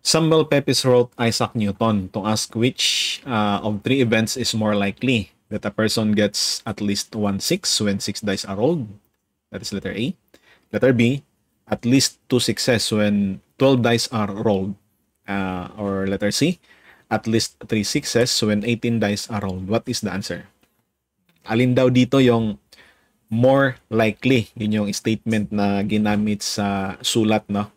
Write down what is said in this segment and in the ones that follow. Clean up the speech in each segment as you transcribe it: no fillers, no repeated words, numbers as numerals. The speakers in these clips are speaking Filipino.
Samuel Pepys wrote Isaac Newton to ask which of three events is more likely that a person gets at least 1 6 when 6 dice are rolled. That is letter A. Letter B, at least 2 6s when 12 dice are rolled. Or letter C, at least 3 6s when 18 dice are rolled. What is the answer? Alin daw dito yung more likely? Yun yung statement na ginamit sa sulat, no?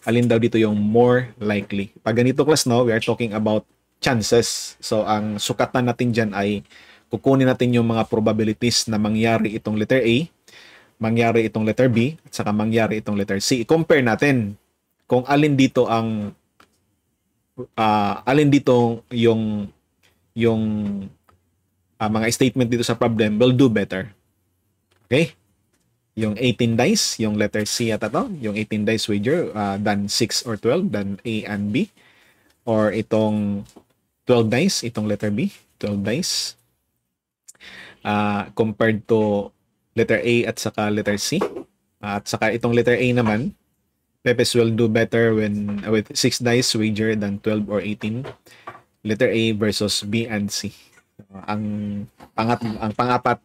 Alin daw dito yung more likely? Pag ganito class, no, we are talking about chances. So, ang sukatan natin dyan ay kukunin natin yung mga probabilities na mangyari itong letter A, mangyari itong letter B, at saka mangyari itong letter C. I-compare natin kung alin dito ang alin dito yung mga statement dito sa problem will do better. Okay? Yung 18 dice, yung letter C at to, yung 18 dice wager than 6 or 12, than A and B. Or itong 12 dice, itong letter B, 12 dice. Compared to letter A at saka letter C. At saka itong letter A naman, Pepes will do better when with 6 dice wager than 12 or 18. Letter A versus B and C. Ang pangapat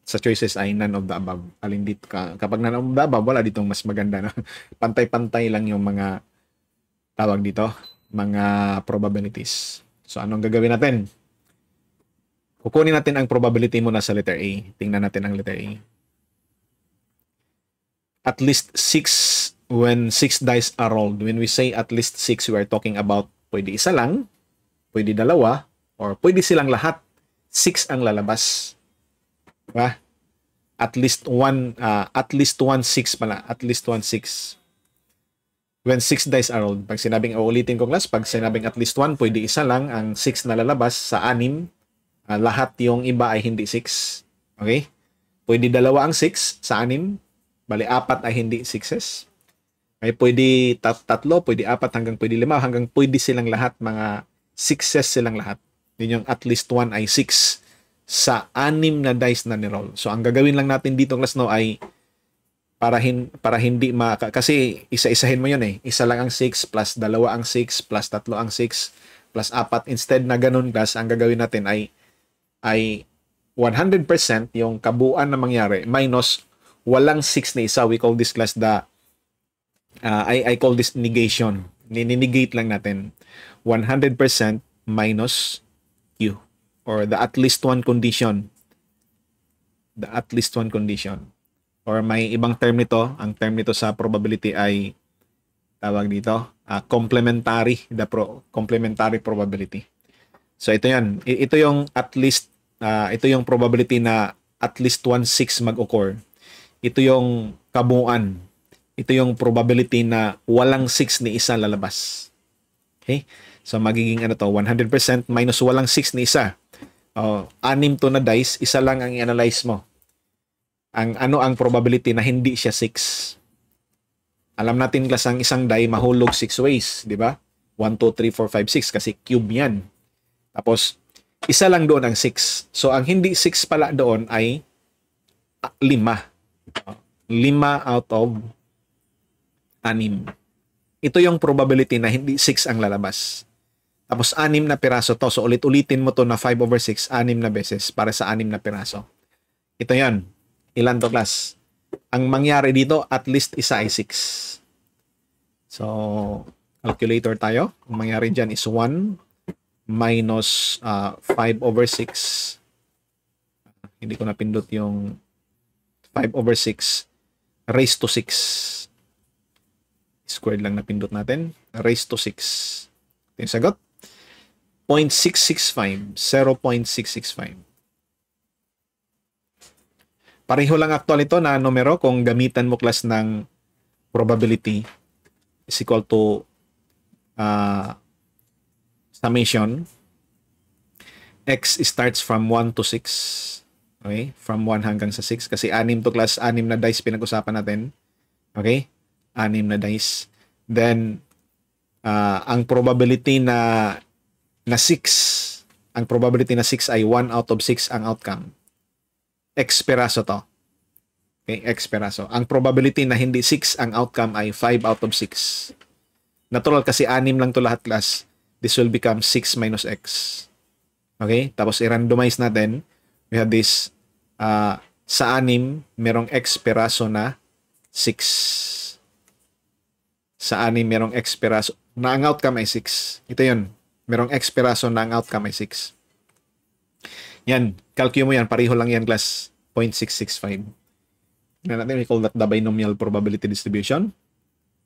sa choices ay none of the above. Alin dito kapag none of the above, wala ditong mas maganda na pantay-pantay lang yung mga tawag dito, mga probabilities. So anong gagawin natin? Kukunin natin ang probability muna sa letter A. Tingnan natin ang letter A. At least 6 when 6 dice are rolled. When we say at least 6, we are talking about pwede isa lang, pwede dalawa, or pwede silang lahat. 6 ang lalabas. Diba? At least one 6 pala. At least 1 6. When 6 dice are rolled. Pag sinabing, uulitin ko class, pag sinabing at least 1, pwede isa lang ang 6 na lalabas sa 6. Lahat yung iba ay hindi 6. Okay? Pwede dalawa ang 6 sa 6. Bali, 4 ay hindi 6s. Okay? Pwede tatlo, pwede 4, hanggang pwede 5, hanggang pwede silang lahat, mga 6s silang lahat. Yun yung at least 1 ay 6 sa 6 na dice na ni-roll. So, ang gagawin lang natin dito class no ay para hindi kasi isa-isahin mo yun eh. Isa lang ang 6 plus dalawa ang 6 plus tatlo ang 6 plus 4. Instead na ganun class, ang gagawin natin ay 100% yung kabuuan na mangyari minus walang 6 na isa. We call this class I call this negation. Ninegate lang natin. 100% minus Q, or the at least one condition. The at least one condition. Or may ibang term nito, ang term nito sa probability ay tawag dito, complementary probability. So ito yan. Ito yung at least, ito yung probability na at least 1 6 mag-occur. Ito yung kabuuan. Ito yung probability na walang 6 ni isa lalabas. Okay? So magiging 100% minus walang 6 ni isa. 6 to na dice, isa lang ang i-analyze mo. Ang probability na hindi siya 6. Alam natin class ang isang die mahulog 6 ways, di ba? 1, 2, 3, 4, 5, 6 kasi cube yan. Tapos, isa lang doon ang 6. So, ang hindi 6 pala doon ay 5. 5 out of 6. Ito yung probability na hindi 6 ang lalabas. Tapos, 6 na piraso to. So, ulit-ulitin mo to na 5 over 6, 6 na beses para sa 6 na piraso. Ito yan. Ilan to class? Ang mangyari dito, at least isa ay 6. So, calculator tayo. Ang mangyari dyan is 1 minus 5 over 6. Hindi ko napindot yung 5 over 6 raised to 6. Squared lang napindot natin. Raised to 6. Ito yung sagot. 0.665. 0.665. Pareho lang actual ito na numero kung gamitan mo class ng probability is equal to summation. X starts from 1 to 6. Okay? From 1 hanggang sa 6. Kasi 6 to class, 6 na dice pinag-usapan natin. Okay? 6 na dice. Then, ang probability na 6, ang probability na 6 ay 1 out of 6 ang outcome. X peraso to. Okay, X peraso. Ang probability na hindi 6 ang outcome ay 5 out of 6. Natural kasi 6 lang to lahat class. This will become 6 minus x. Okay? Tapos i-randomize natin. We have this, sa 6, merong x peraso na 6. Sa 6, merong x peraso na ang outcome ay 6. Ito yun. Merong x peraso na ang outcome ay 6. Yan. Calculate mo yan. Pareho lang yan class. 0.665. Na natin, we call that the binomial probability distribution.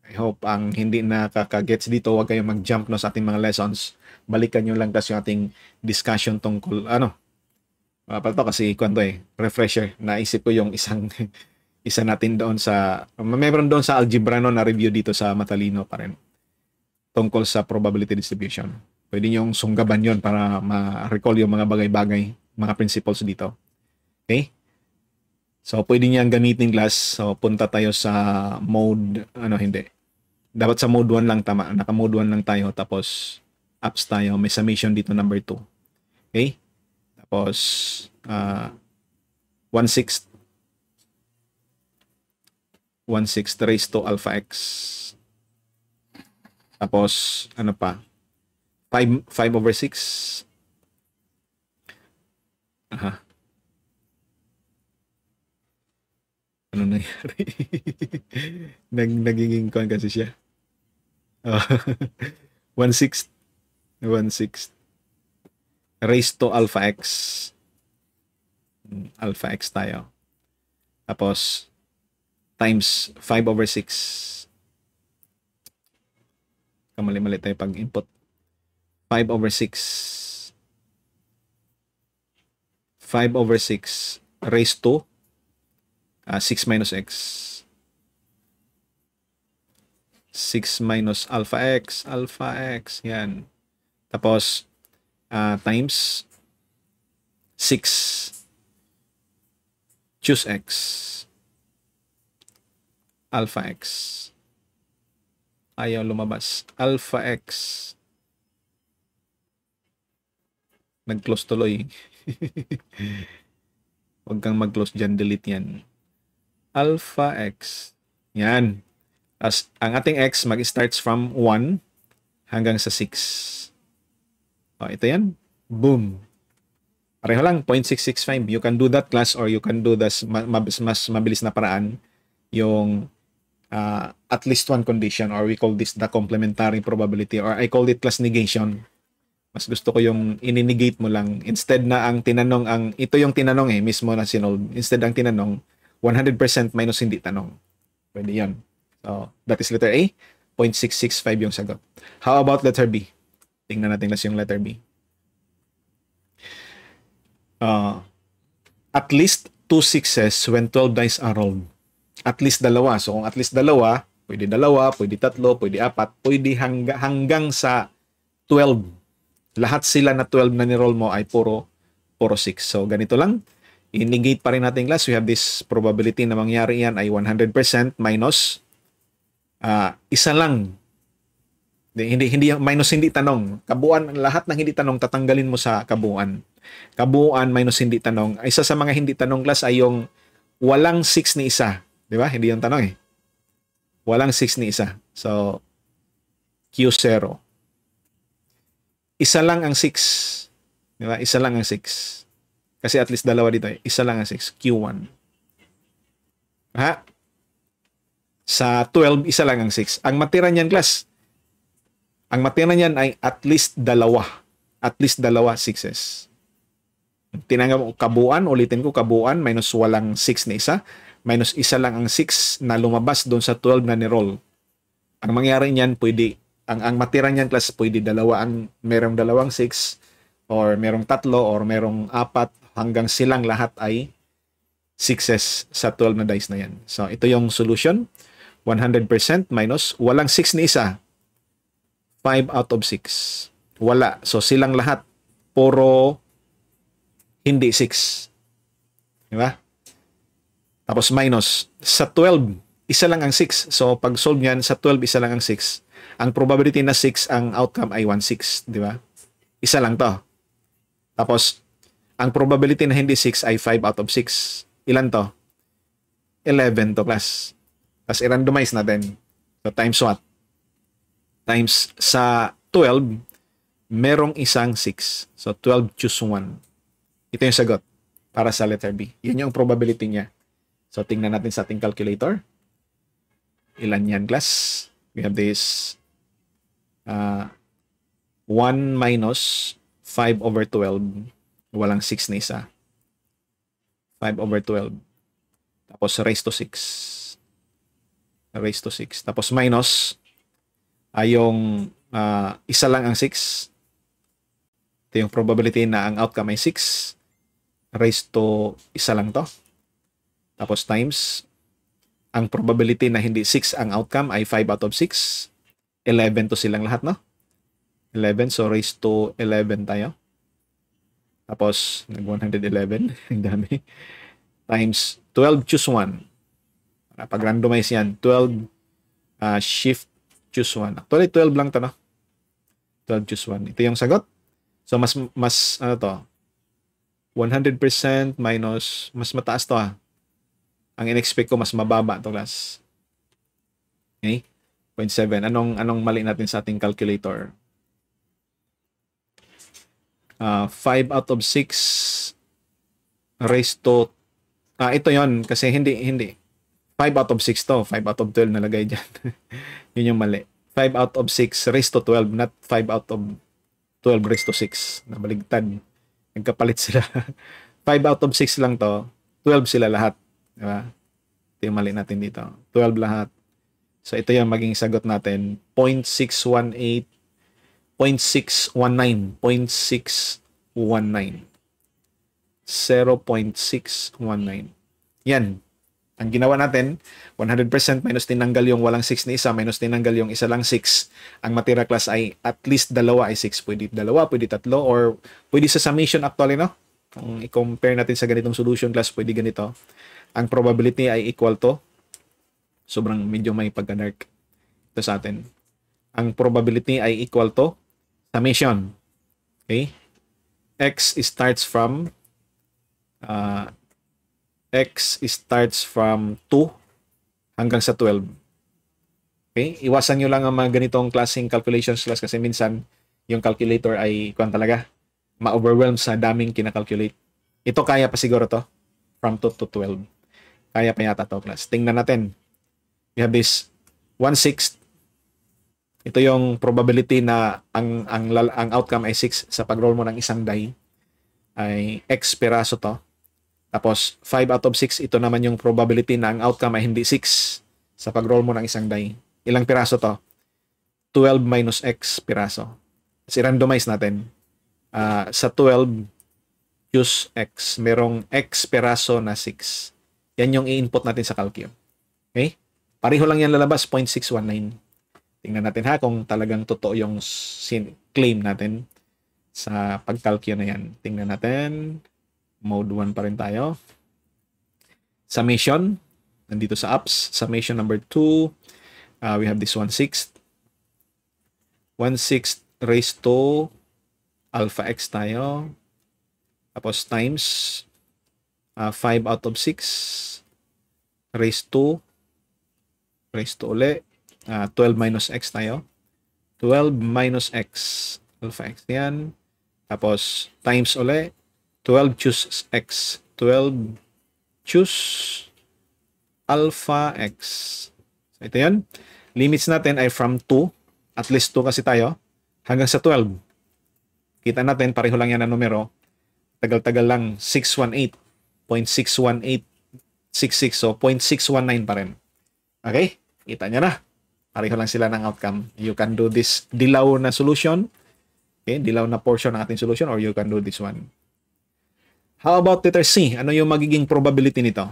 I hope ang hindi nakaka-gets dito, huwag kayong mag-jump no, sa ating mga lessons. Balikan nyo lang kasi yung ating discussion tungkol, pala to kasi kwento refresher. Naisip ko yung isa natin doon sa, meron doon sa algebra no, na review dito sa Matalino pa rin. Tungkol sa probability distribution. Pwede nyong sunggaban yon para ma-recall yung mga bagay-bagay, mga principles dito. Okay? So, pwede niyang gamitin class. So, punta tayo sa mode, hindi. Dapat sa mode 1 lang tama. Naka-mode 1 lang tayo. Tapos, apps tayo. May summation dito, number 2. Okay? Tapos, 1/6 raised to alpha x. Tapos, ano pa? 5/6. Aha. Ano nangyari? Nagiging kon kasi siya. 1/6 raised to alpha x. Alpha x tayo. Tapos, times 5/6. Kamali-mali tayo pag-input. 5/6. 5/6 raised to 6 minus x. 6 minus alpha x. Yan. Tapos, times 6. Choose x. Alpha x. Ayaw lumabas. Alpha x. Nag-close tuloy. Huwag kang mag-close dyan. Delete yan. Alpha x. Yan. As ang ating x mag-starts from 1 hanggang sa 6. Ito yan. Boom. Pareho lang. 0.665. You can do that class or you can do this mas mabilis na paraan. Yung at least one condition or we call this the complementary probability or I call it class negation. Mas gusto ko yung ininegate mo lang. Instead na ang tinanong, ito yung tinanong mismo na sinolve. Instead ang tinanong, 100% minus hindi tanong. Pwede yan. So, that is letter A. 0.665 yung sagot. How about letter B? Tingnan natin lang yung letter B. At least 2 6s when 12 dice are rolled. At least dalawa. So, kung at least dalawa, pwede 3, pwede 4, pwede hanggang sa 12. Lahat sila na 12 na ni-roll mo ay puro 6. So, ganito lang. I-negate pa rin natin class. We have this probability na mangyari yan ay 100% minus isa lang. Hindi minus hindi tanong. Kabuuan, lahat ng hindi tanong tatanggalin mo sa kabuuan. Kabuuan minus hindi tanong. Isa sa mga hindi tanong class ay yung walang 6 ni isa. Di ba? Hindi yung tanong Walang 6 ni isa. So, Q0. Isa lang ang 6. Di ba? Isa lang ang 6. Kasi at least dalawa dito Isa lang ang 6. Q1. Sa 12, isa lang ang 6. Ang matira niyan, class, ang matira niyan ay at least dalawa. At least dalawa 6s. Tinanggap mo kabuuan, ulitin ko, kabuuan, minus walang 6 na isa, minus isa lang ang 6 na lumabas doon sa 12 na ni-roll. Ang mangyari niyan, pwede, ang matira niyan, class, pwede dalawa, merong dalawang 6, or merong 3, or merong 4, hanggang silang lahat ay 6s sa 12 na dice na yan. So, ito yung solution. 100% minus walang 6 ni isa. 5 out of 6. Wala. So, silang lahat puro hindi 6. Diba? Tapos minus. Sa 12, isa lang ang 6. So, pag solve yan, sa 12, isa lang ang 6. Ang probability na 6, ang outcome ay 1/6. Diba? Isa lang to. Tapos, ang probability na hindi 6 ay 5 out of 6. Ilan to? 11 to, class. Tapos i-randomize natin. So, times what? times sa 12, merong isang 6. So, 12 choose 1. Ito yung sagot para sa letter B. Yun yung probability niya. So, tingnan natin sa ating calculator. Ilan yan, class? We have this 1 minus 5 over 12. Walang 6 na isa. 5 over 12. Tapos raised to 6. Raised to 6. Tapos minus yung isa lang ang 6. Ito yung probability na ang outcome ay 6. Raised to isa lang to. Tapos times ang probability na hindi 6 ang outcome ay 5 out of 6. 11 to silang lahat, no? 11. So raised to 11 tayo. Tapos nag-111. Ang dami. Times 12 choose 1. Pag-randomize yan. 12 shift choose 1. Actually, 12 lang to, no? 12 choose 1. Ito yung sagot. So, mas ano to? 100% minus, mas mataas to, ha? Ang in-expect ko, mas mababa to, class. Okay? 0.7. Anong mali natin sa ating calculator? 5 out of 6 raised to ito yon kasi hindi 5 out of 6 to, 5 out of 12 nalagay dyan. Yun yung mali. 5 out of 6 raised to 12, not 5 out of 12 raised to 6. Nabaligtad. Nagkapalit sila. 5 out of 6 lang to, 12 sila lahat. Diba? Ito yung mali natin dito. 12 lahat. So ito yung maging sagot natin. 0.618, 0.619, 0.619. 0.619. Yan. Ang ginawa natin, 100% minus tinanggal yung walang 6 na isa, minus tinanggal yung isa lang 6. Ang matira, class, ay at least dalawa ay 6. Pwede dalawa, pwede tatlo, or pwede sa summation actually, no? Kung i-compare natin sa ganitong solution, class, pwede ganito. Ang probability ay equal to, sobrang medyo may pagka-dark ito sa atin. Ang probability ay equal to summation. Okay? X starts from 2 hanggang sa 12. Okay? Iwasan nyo lang ang mga ganitong klaseng calculations, class, kasi minsan yung calculator ay kuwan talaga ma-overwhelm sa daming kinakalculate. Ito kaya pa siguro to from 2 to 12. Kaya pa yata to, class. Tingnan natin. We have this 1/6. Ito yung probability na ang outcome ay 6 sa pag-roll mo ng isang die ay X peraso to. Tapos 5 out of 6, ito naman yung probability na ang outcome ay hindi 6 sa pag-roll mo ng isang die. Ilang piraso to? 12 minus X piraso. Kasi randomize natin. Sa 12, choose X. Merong X piraso na 6. Yan yung i-input natin sa calcio. Okay? Pareho lang yan lalabas, 0.619. Tingnan natin ha kung talagang totoo yung claim natin sa pag-calcio na yan. Tingnan natin. Mode 1 pa rin tayo. Summation. Nandito sa apps. Summation number 2. We have this 1/6. 1/6 raised to alpha x tayo. Tapos times 5 out of 6 raised to uli 12 minus x tayo. 12 minus x alpha x yan. Tapos times uli 12 choose x. 12 choose alpha x. So ito yan. Limits natin ay from 2, at least 2 kasi tayo, hanggang sa 12. Kita natin, pareho lang yan ang numero. Tagal-tagal lang, 618. 0.61866. So 0.619 pa rin. Okay? Kita nyo na. Pareho lang sila ng outcome. You can do this dilaw na solution. Okay? Dilaw na portion ng ating solution, or you can do this one. How about letter C? Ano yung magiging probability nito?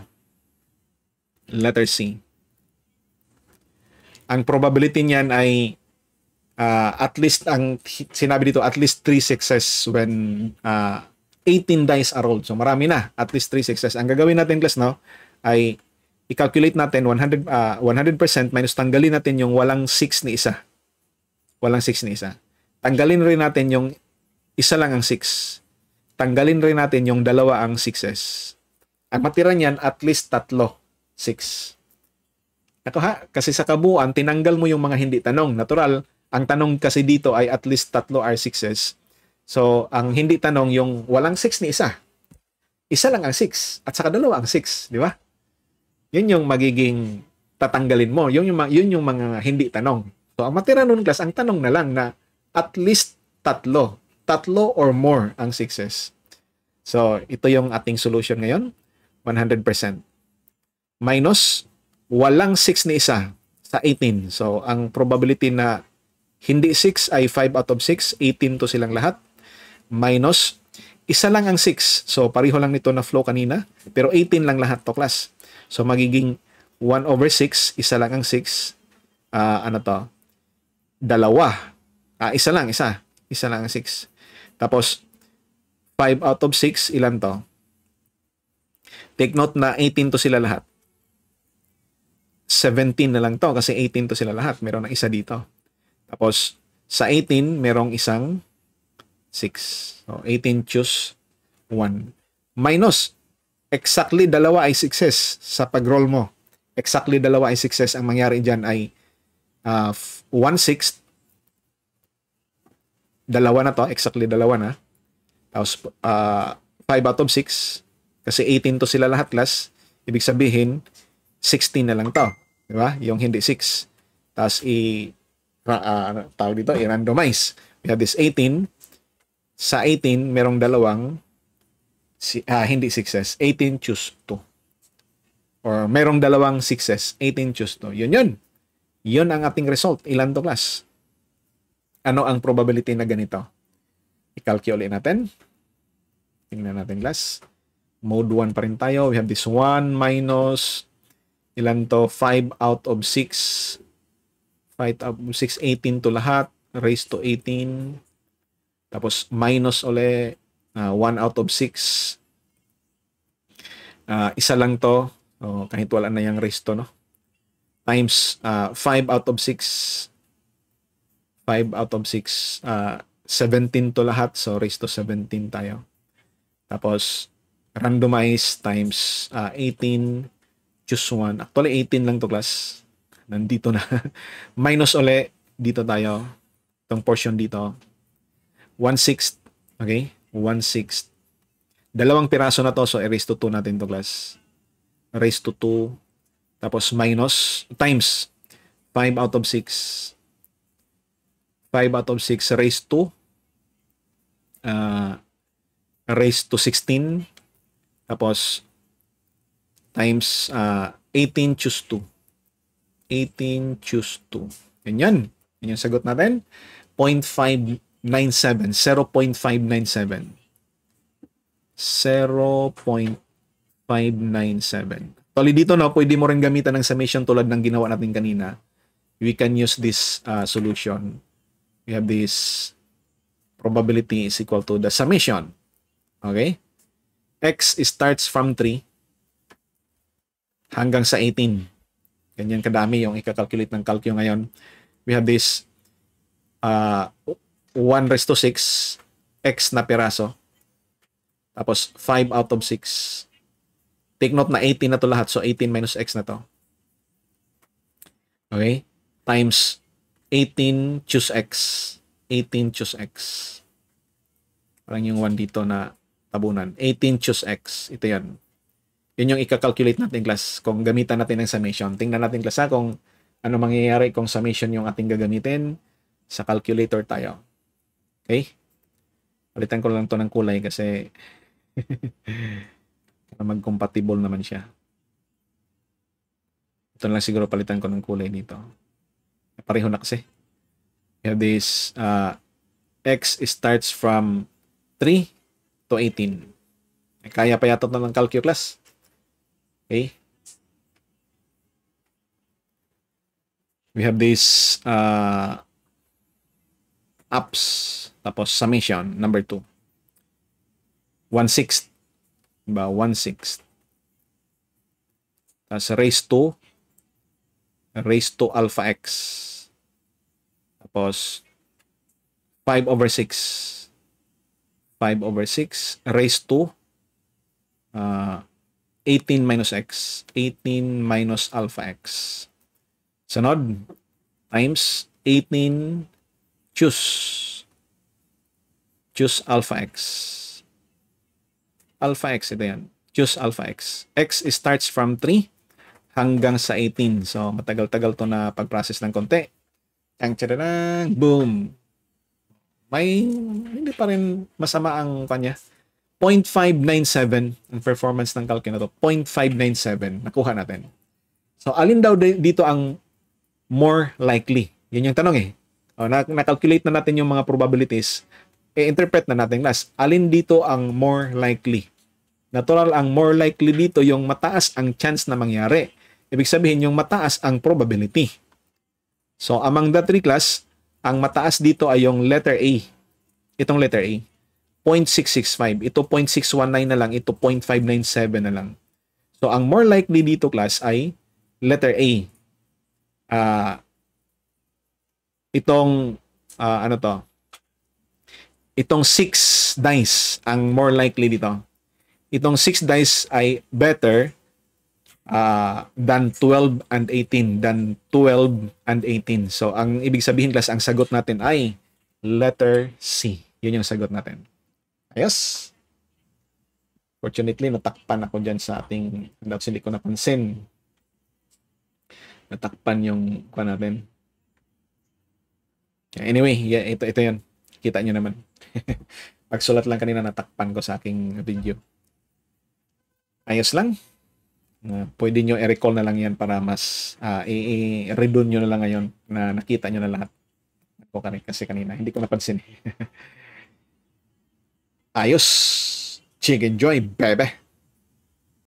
Letter C. Ang probability niyan ay at least, ang sinabi dito, at least 3 success when 18 dice are rolled. So marami na, at least 3 success. Ang gagawin natin, class, no, ay i-calculate natin 100% minus tanggalin natin yung walang 6 ni isa. Walang 6 ni isa. Tanggalin rin natin yung isa lang ang 6. Tanggalin rin natin yung dalawa ang 6s. Ang matira niyan, at least 3, 6. Ito ha, kasi sa kabuuan, tinanggal mo yung mga hindi tanong. Natural, Ang tanong kasi dito ay at least tatlo are 6s. So, ang hindi tanong yung walang 6 ni isa. Isa lang ang 6 at saka dalawa ang 6, di ba? Yun yung magiging tatanggalin mo. Yun yung mga hindi tanong. So, ang matira nun class, ang tanong na lang na at least tatlo. Tatlo or more ang 6s. So, ito yung ating solution ngayon. 100%. Minus, walang 6 ni isa sa 18. So, ang probability na hindi 6 ay 5 out of 6. 18 to silang lahat. Minus, isa lang ang 6. So, pareho lang nito na flow kanina. Pero 18 lang lahat to class. So, magiging 1 over 6. Isa lang ang 6. Ano to? Dalawa. Isa lang. Isa lang ang 6. Tapos, 5 out of 6. Ilan to? Take note na 18 to sila lahat. 17 na lang to kasi 18 to sila lahat. Meron na isa dito. Tapos, sa 18, merong isang 6. So, 18 choose 1. Minus, exactly dalawa ay 6s sa pag-roll mo. Exactly dalawa ay 6s. Ang mangyari dyan ay 1/6. Dalawa na to. Exactly dalawa na. Tapos, 5 out of 6. Kasi 18 to sila lahat class. Ibig sabihin, 16 na lang to. Di ba? Yung hindi 6. Tapos, tawag dito, i-randomize. We have this 18. Sa 18, merong dalawang hindi 6s. 18 choose 2. Or merong dalawang 6s. 18 choose 2. Yun. Yun ang ating result. Ilan to class? Ano ang probability na ganito? I-calculate natin. Tingnan natin class. Mode 1 pa rin tayo. We have this 1 minus ilan to? 5 out of 6. 5 out of 6, 18 to lahat. Raised to 18. Tapos minus uli 1 out of 6. Isa lang to. Kahit wala na yung raised to, no? Times 5 out of 6. 5 out of 6. 17 to lahat. So raised to 17 tayo. Tapos randomize times 18 choose 1. Actually 18 lang to class. Nandito na. Minus uli dito tayo. Itong portion dito. 1/6. Okay? 1/6. Dalawang piraso na to. So erase to 2 natin to class. Raise to 2. Tapos minus times 5 out of 6. 5 out of 6 raised to raised to 16. Tapos, times 18 choose 2. 18 choose 2. Yan. Yan yung sagot natin. 0.597. 0.597. 0.597. Actually, dito no, pwede mo rin gamitan ng summation tulad ng ginawa natin kanina. We can use this solution. We have this probability is equal to the summation. Okay? X starts from 3 hanggang sa 18. Ganyan kadami yung ika-calculate ng calcio ngayon. We have this 1/6 X na piraso. Tapos 5 out of 6. Take note na 18 na to lahat. So 18 minus X na to. Okay? Times 18 choose X. 18 choose X. Parang yung 1 dito na tabunan. 18 choose X. Ito yan. Yun yung ika-calculate natin class kung gamitan natin ng summation. Tingnan natin class kung ano mangyayari kung summation yung ating gagamitin. Sa calculator tayo. Okay? Palitan ko lang to ng kulay kasi mag-compatible naman siya. Ito lang siguro palitan ko ng kulay dito. Pareho na kasi. We have this X starts from 3 to 18. Kaya pa yata ito ng calculus. Okay. We have this ups, tapos summation, number 2. 1/6. Diba? 1/6. Tapos raise to alpha x. Tapos 5/6. 5/6 raised to 18 minus x. 18 minus alpha x. Sunod, times 18 Choose. Choose alpha x. Alpha x, ito yan. Choose alpha x. X starts from 3 hanggang sa 18. So, matagal-tagal to na pag-process ng konti. Ang tsadadang, boom. May, hindi pa rin masama ang kanya. 0.597 ang performance ng calc na to. 0.597. Nakuha natin. So, alin daw dito ang more likely? Yun yung tanong eh. O, na-calculate na natin yung mga probabilities. I-interpret na natin last. Alin dito ang more likely? Natural, ang more likely dito yung mataas ang chance na mangyari. Ibig sabihin, yung mataas ang probability. So, among the three class, ang mataas dito ay yung letter A. Itong letter A. 0.665. Ito 0.619 na lang. Ito 0.597 na lang. So, ang more likely dito class ay letter A. Ano to? Itong 6 dice ang more likely dito. Itong 6 dice ay better than 12 and 18. Than 12 and 18. So, ang ibig sabihin class, ang sagot natin ay letter C. Yun yung sagot natin. Ayos. Fortunately, natakpan ako dyan sa ating handout. Hindi ko napansin. Natakpan yung pa natin. Anyway, yeah, ito yun. Kita nyo naman. Pagsulat lang kanina, natakpan ko sa aking video. Ayos lang. Pwede nyo i-recall na lang yan para mas i-redone nyo na lang ngayon na nakita nyo na lahat. Ako kasi kanina, hindi ko napansin. Ayos. Chicken Joy, bebe.